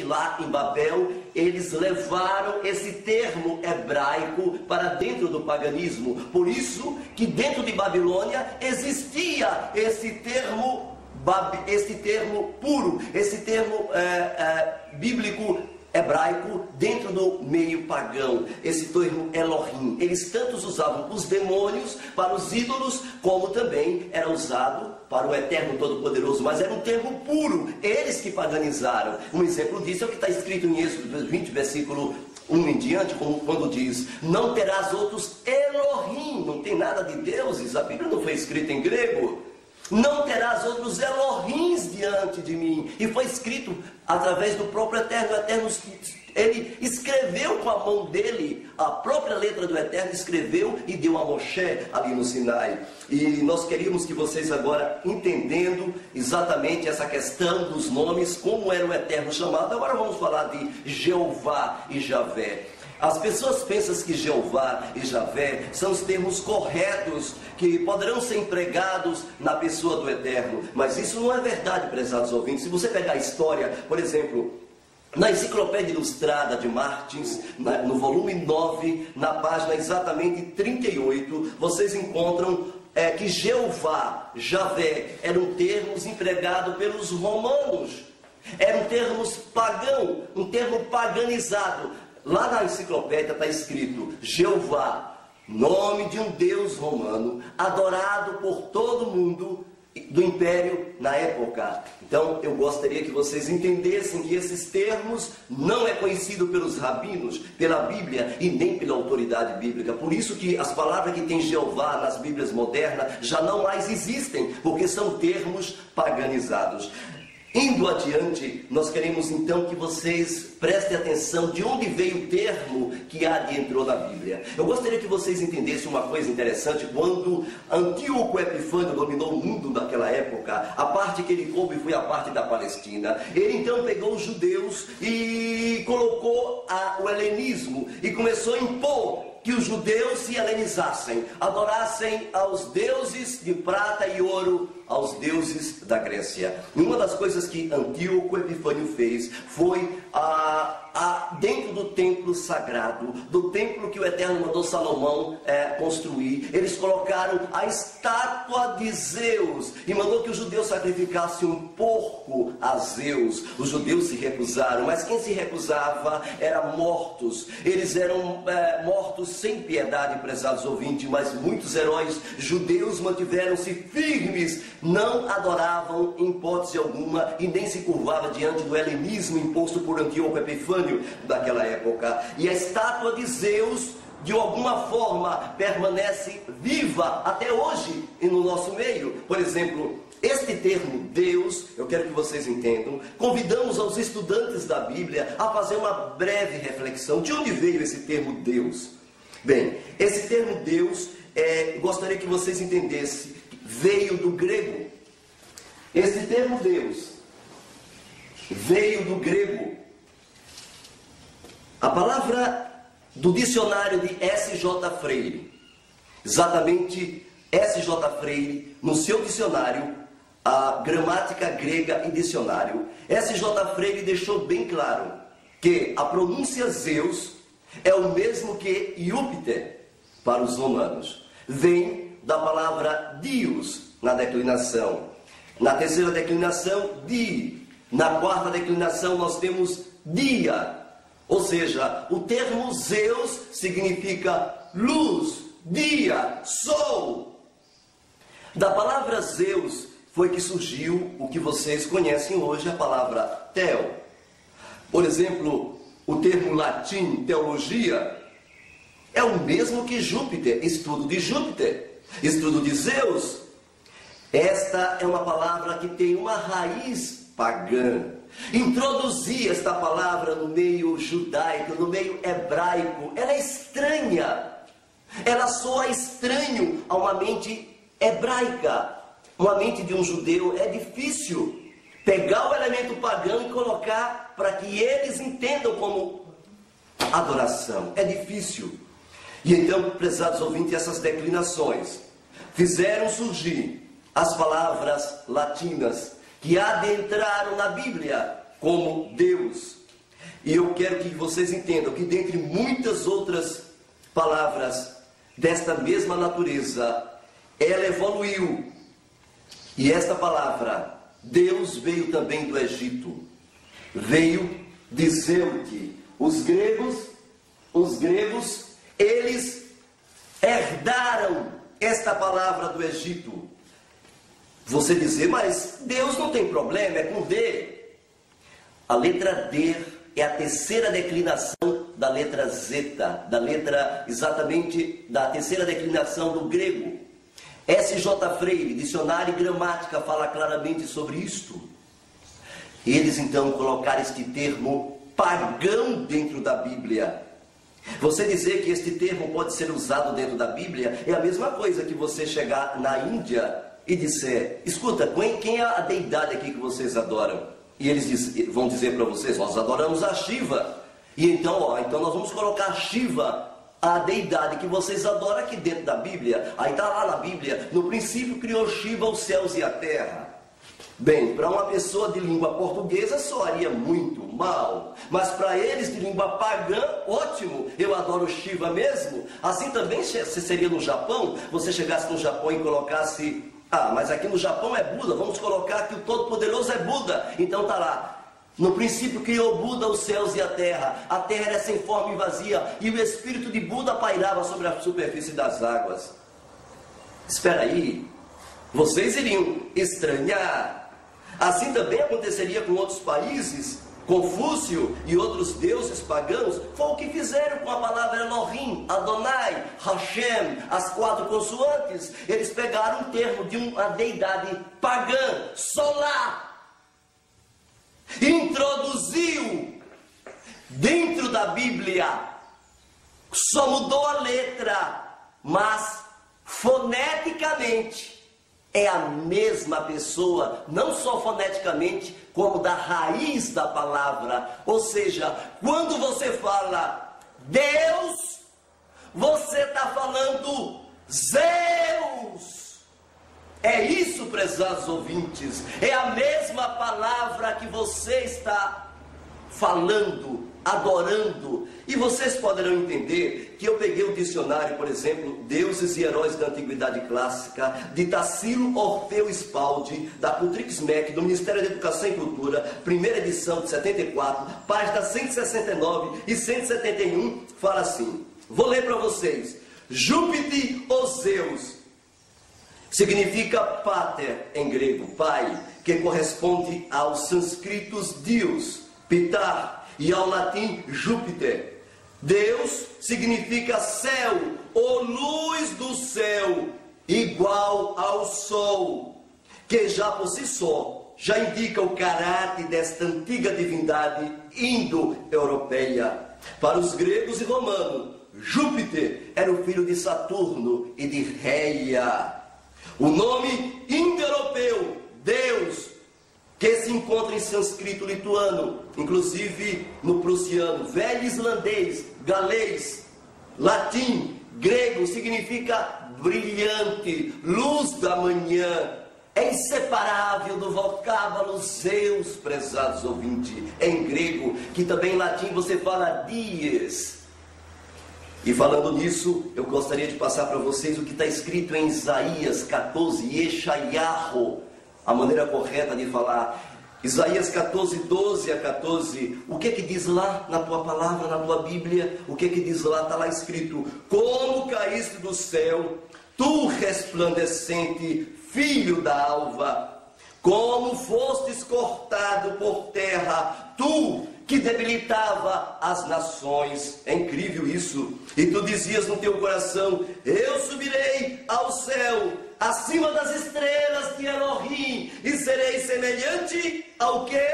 lá em Babel, eles levaram esse termo hebraico para dentro do paganismo. Por isso que dentro de Babilônia existia esse termo puro, esse termo bíblico hebraico dentro do meio pagão, esse termo Elohim. Eles tantos usavam os demônios para os ídolos, como também era usado para o Eterno Todo-Poderoso, mas era um termo puro, eles que paganizaram. Um exemplo disso é o que está escrito em Êxodo 20, versículo 1 em diante, quando diz: não terás outros Elohim, não tem nada de deuses, a Bíblia não foi escrita em grego. Não terás outros Elohims diante de mim. E foi escrito através do próprio Eterno. O Eterno, ele escreveu com a mão dele, a própria letra do Eterno escreveu e deu a Moshe ali no Sinai. E nós queríamos que vocês agora, entendendo exatamente essa questão dos nomes, como era o Eterno chamado, agora vamos falar de Jeová e Javé. As pessoas pensam que Jeová e Javé são os termos corretos que poderão ser empregados na pessoa do Eterno, mas isso não é verdade, prezados ouvintes. Se você pegar a história, por exemplo, na Enciclopédia Ilustrada de Martins, no volume 9, na página exatamente 38, vocês encontram que Jeová, Javé, eram termos empregados pelos romanos, eram termos pagãos, um termo paganizado. Lá na enciclopédia está escrito Jeová, nome de um deus romano, adorado por todo mundo do império na época. Então eu gostaria que vocês entendessem que esses termos não é conhecido pelos rabinos, pela Bíblia e nem pela autoridade bíblica. Por isso que as palavras que tem Jeová nas Bíblias modernas já não mais existem, porque são termos paganizados. Indo adiante, nós queremos então que vocês prestem atenção de onde veio o termo que entrou na Bíblia. Eu gostaria que vocês entendessem uma coisa interessante. Quando Antíoco Epifânio dominou o mundo naquela época, a parte que ele coube foi a parte da Palestina. Ele então pegou os judeus e colocou o helenismo e começou a impor que os judeus se helenizassem, adorassem aos deuses de prata e ouro, aos deuses da Grécia. E uma das coisas que Antíoco Epifânio fez foi dentro do templo sagrado, do templo que o Eterno mandou Salomão construir, eles colocaram a estátua de Zeus e mandou que os judeus sacrificassem um porco a Zeus. Os judeus se recusaram, mas quem se recusava eram mortos. Eles eram mortos sem piedade, prezados ouvintes, mas muitos heróis judeus mantiveram-se firmes, não adoravam em hipótese alguma e nem se curvavam diante do helenismo imposto por Antíoco Epifânio daquela época. E a estátua de Zeus, de alguma forma, permanece viva até hoje e no nosso meio. Por exemplo, este termo Deus, eu quero que vocês entendam, convidamos aos estudantes da Bíblia a fazer uma breve reflexão. De onde veio esse termo Deus? Bem, esse termo Deus, gostaria que vocês entendessem, veio do grego. Esse termo Deus veio do grego. A palavra do dicionário de S.J. Freire, exatamente S.J. Freire, no seu dicionário, a gramática grega e dicionário, S.J. Freire deixou bem claro que a pronúncia Zeus é o mesmo que Júpiter para os romanos. Vem da palavra Dios na declinação. Na terceira declinação, Di. Na quarta declinação, nós temos Dia. Ou seja, o termo Zeus significa luz, dia, sol. Da palavra Zeus foi que surgiu o que vocês conhecem hoje, a palavra Theo. Por exemplo, o termo latim teologia é o mesmo que Júpiter, estudo de Júpiter, estudo de Zeus. Esta é uma palavra que tem uma raiz pagã. Introduzir esta palavra no meio judaico, no meio hebraico, ela é estranha. Ela soa estranho a uma mente hebraica. Uma mente de um judeu é difícil pegar o elemento pagão e colocar para que eles entendam como adoração. É difícil. E então, prezados ouvintes, essas declinações fizeram surgir as palavras latinas que adentraram na Bíblia como Deus. E eu quero que vocês entendam que dentre muitas outras palavras desta mesma natureza, ela evoluiu. E esta palavra, Deus, veio também do Egito. Veio de Zeute. Os gregos, eles herdaram esta palavra do Egito. Você dizer, mas Deus não tem problema, é com D. A letra D é a terceira declinação da letra zeta, da terceira declinação do grego. S.J. Freire, dicionário e gramática, fala claramente sobre isto. Eles então colocaram este termo pagão dentro da Bíblia. Você dizer que este termo pode ser usado dentro da Bíblia é a mesma coisa que você chegar na Índia e disser, escuta, quem é a deidade aqui que vocês adoram? E eles vão dizer para vocês, nós adoramos a Shiva. E então, então nós vamos colocar a Shiva, a deidade que vocês adoram, aqui dentro da Bíblia. Aí está lá na Bíblia, no princípio criou Shiva os céus e a terra. Bem, para uma pessoa de língua portuguesa soaria muito mal, mas para eles de língua pagã, ótimo, eu adoro Shiva mesmo. Assim também seria no Japão, você chegasse no Japão e colocasse, mas aqui no Japão é Buda, vamos colocar que o Todo-Poderoso é Buda. Então está lá, no princípio criou Buda os céus e a terra era sem forma e vazia, e o espírito de Buda pairava sobre a superfície das águas. Espera aí, vocês iriam estranhar. Assim também aconteceria com outros países. Confúcio e outros deuses pagãos foi o que fizeram com a palavra Elohim, Adonai, Hashem, as 4 consoantes. Eles pegaram um termo de uma deidade pagã, solar, e introduziu dentro da Bíblia. Só mudou a letra, mas foneticamente é a mesma pessoa, não só foneticamente, como da raiz da palavra. Ou seja, quando você fala Deus, você está falando Zeus. É isso, prezados ouvintes, é a mesma palavra que você está falando, adorando. E vocês poderão entender que eu peguei o dicionário, por exemplo, Deuses e Heróis da Antiguidade Clássica, de Tarsilo Orfeu Spaldi, da Cultrix MEC, do Ministério da Educação e Cultura, primeira edição de 74, páginas 169 e 171, fala assim, vou ler para vocês, Júpiter ou Zeus, significa pater em grego, pai, que corresponde aos sânscritos Deus, Pitar, e ao latim Júpiter. Deus significa céu, ou luz do céu, igual ao sol, que já por si só já indica o caráter desta antiga divindade indo-europeia. Para os gregos e romanos, Júpiter era o filho de Saturno e de Reia. O nome indo-europeu, Deus, que se encontra em sânscrito lituano, inclusive no prussiano, velho islandês, galês, latim, grego, significa brilhante, luz da manhã. É inseparável do vocábulo Zeus, prezados ouvintes, em grego, que também em latim você fala dies. E falando nisso, eu gostaria de passar para vocês o que está escrito em Isaías 14, Yeshayahu, a maneira correta de falar. Isaías 14, 12 a 14. O que diz lá na tua palavra, na tua Bíblia? O que diz lá? Está lá escrito: como caíste do céu, tu resplandecente, filho da alva, como fostes cortado por terra, tu que debilitava as nações. É incrível isso. E tu dizias no teu coração: eu subirei ao céu, acima das estrelas de Elohim, e serei semelhante ao quê?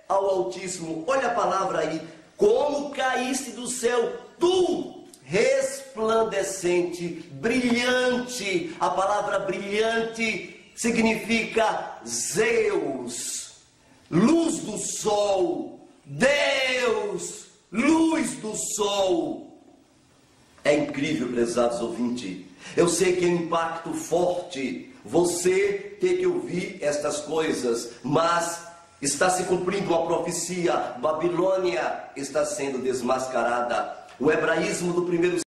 Ao Altíssimo. Olha a palavra aí. Como caíste do céu, tu resplandecente, brilhante. A palavra brilhante significa Zeus, luz do sol. Deus, luz do sol. É incrível, prezados ouvintes. Eu sei que é um impacto forte você ter que ouvir estas coisas, mas Está se cumprindo uma profecia, Babilônia está sendo desmascarada. O hebraísmo do primeiro